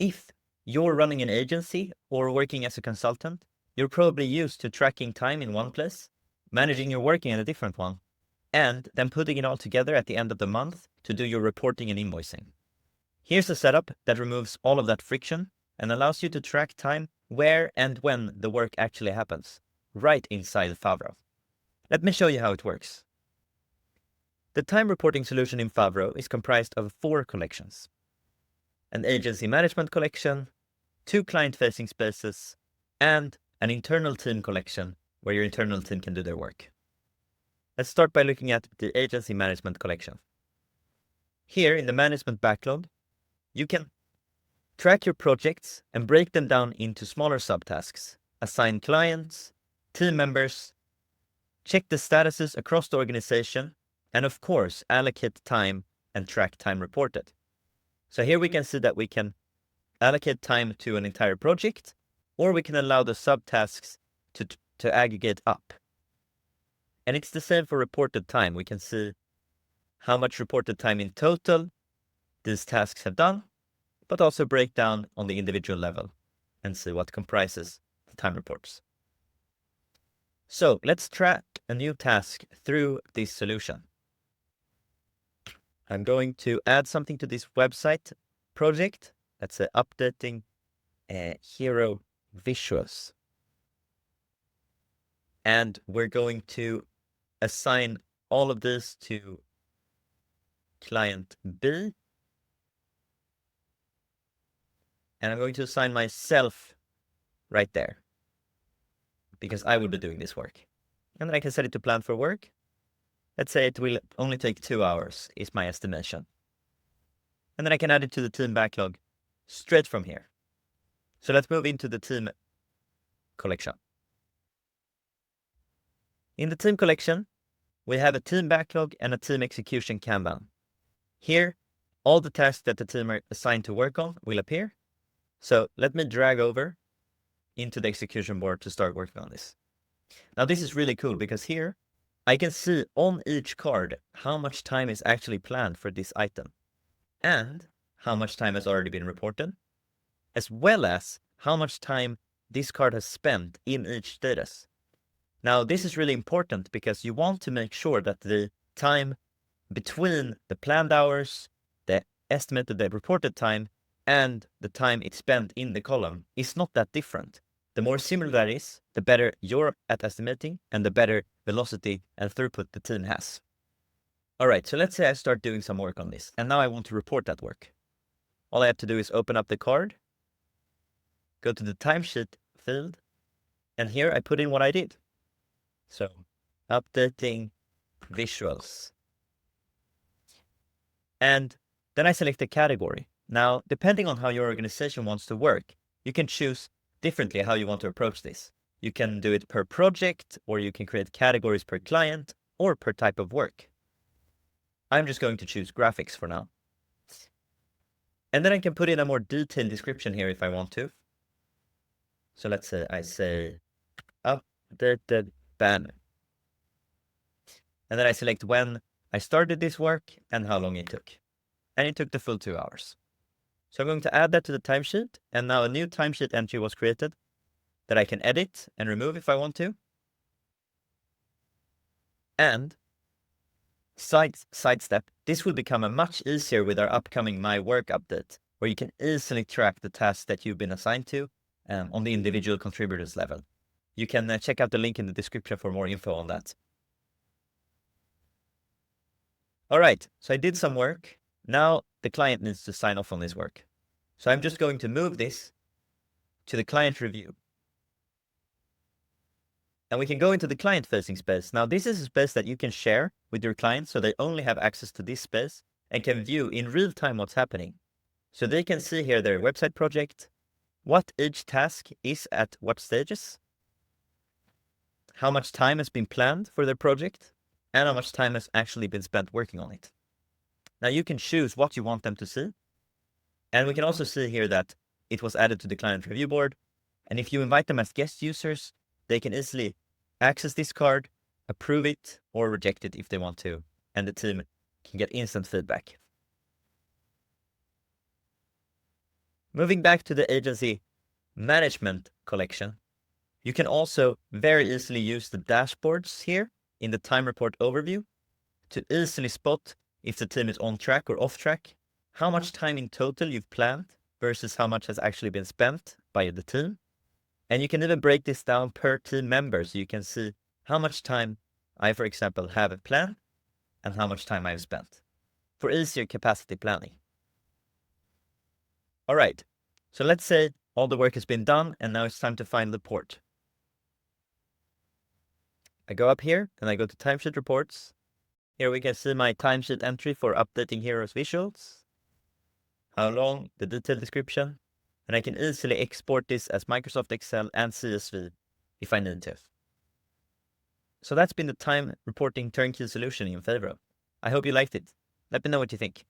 if you're running an agency or working as a consultant, you're probably used to tracking time in one place, managing your work in a different one, and then putting it all together at the end of the month to do your reporting and invoicing. Here's a setup that removes all of that friction and allows you to track time where and when the work actually happens, right inside Favro. Let me show you how it works. The time reporting solution in Favro is comprised of 4 collections: an agency management collection, 2 client-facing spaces, and an internal team collection where your internal team can do their work. Let's start by looking at the agency management collection. Here in the management backlog, you can track your projects and break them down into smaller subtasks, assign clients, team members, check the statuses across the organization, and of course, allocate time and track time reported. So here we can see that we can allocate time to an entire project, or we can allow the subtasks to aggregate up. And it's the same for reported time. We can see how much reported time in total these tasks have done, but also break down on the individual level and see what comprises the time reports. So let's track a new task through this solution. I'm going to add something to this website project. Let's say updating hero visuals. And we're going to assign all of this to client B. And I'm going to assign myself right there, because I will be doing this work. And then I can set it to plan for work. Let's say it will only take 2 hours, is my estimation. And then I can add it to the team backlog straight from here. So let's move into the team collection. In the team collection, we have a team backlog and a team execution Kanban. Here, all the tasks that the team are assigned to work on will appear. So let me drag over into the execution board to start working on this. Now this is really cool because here I can see on each card how much time is actually planned for this item and how much time has already been reported, as well as how much time this card has spent in each status. Now this is really important because you want to make sure that the time between the planned hours, the estimated, the reported time, and the time it's spent in the column is not that different. The more similar that is, the better you're at estimating and the better velocity and throughput the team has. All right, so let's say I start doing some work on this, and now I want to report that work. All I have to do is open up the card, go to the timesheet field, and here I put in what I did. So, updating visuals. And then I select the category. Now, depending on how your organization wants to work, you can choose differently how you want to approach this. You can do it per project, or you can create categories per client, or per type of work. I'm just going to choose graphics for now. And then I can put in a more detailed description here if I want to. So let's say I say updated banner. And then I select when I started this work and how long it took. And it took the full 2 hours. So I'm going to add that to the timesheet, and now a new timesheet entry was created that I can edit and remove if I want to. And sidestep, this will become a much easier with our upcoming My Work update, where you can easily track the tasks that you've been assigned to on the individual contributors level. You can check out the link in the description for more info on that. All right, so I did some work. Now the client needs to sign off on this work. So I'm just going to move this to the client review. And we can go into the client-facing space. Now this is a space that you can share with your clients, so they only have access to this space and can view in real time what's happening. So they can see here their website project, what each task is at what stages, how much time has been planned for their project, and how much time has actually been spent working on it. Now you can choose what you want them to see. And we can also see here that it was added to the client review board. And if you invite them as guest users, they can easily access this card, approve it, or reject it if they want to. And the team can get instant feedback. Moving back to the agency management collection, you can also very easily use the dashboards here in the time report overview to easily spot if the team is on track or off track, how much time in total you've planned versus how much has actually been spent by the team. And you can even break this down per team member so you can see how much time I, for example, have planned and how much time I've spent for easier capacity planning. All right, so let's say all the work has been done and now it's time to find the port. I go up here and I go to timesheet reports. Here we can see my timesheet entry for updating heroes visuals, how long, the detailed description, and I can easily export this as Microsoft Excel and CSV if I need to. So that's been the time reporting turnkey solution in Favro. I hope you liked it. Let me know what you think.